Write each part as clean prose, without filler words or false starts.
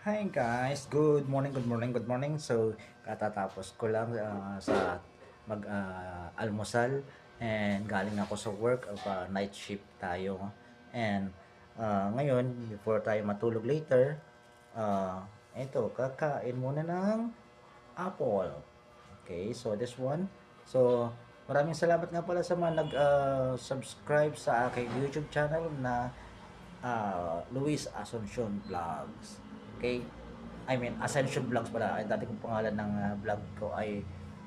Hi guys, good morning, good morning, good morning. So, katatapos ko lang sa almusal and galing ako sa work of night shift tayo. And ngayon, before tayo matulog later, ito, kakain muna ng apple. Okay, so this one. So, maraming salamat nga pala sa mga nag-subscribe sa aking YouTube channel na Luis Asuncion Vlogs. Okay? I mean, Ascension Vlogs pala. Ay, dati kong pangalan ng vlog ko ay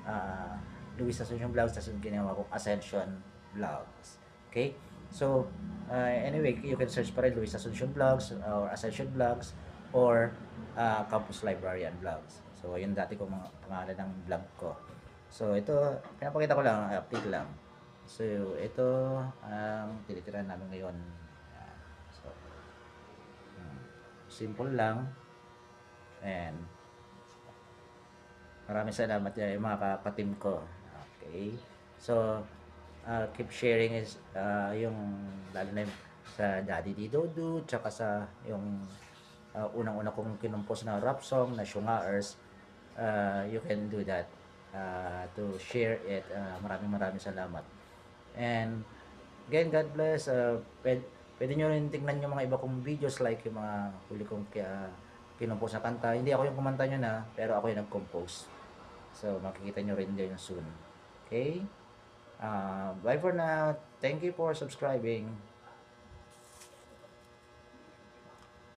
uh, Luis Asuncion Vlogs. Tapos ginawa ko Ascension Vlogs. Okay? So, anyway, you can search pa rin Luis Asuncion Vlogs or Ascension Vlogs or Campus Librarian Vlogs. So, yun dati kong mga pangalan ng vlog ko. So, ito, pinapakita ko lang, update lang. So, ito ang tinitirahan namin ngayon. So, simple lang. And maraming salamat yung mga katim ko. Okay. So, keep sharing is yung lalo na yung sa Daddy Di Dodo, tsaka sa yung unang-una kong kinumpos na rap song na Shungaers. You can do that to share it. Maraming salamat. And again, God bless. Pwede nyo rin tingnan yung mga iba kong videos like yung mga huli kong kinumpos na kanta. Hindi ako yung kumanta nyo na, pero ako yung nag-compose. So, makikita nyo rin din soon. Okay? Bye for now. Thank you for subscribing.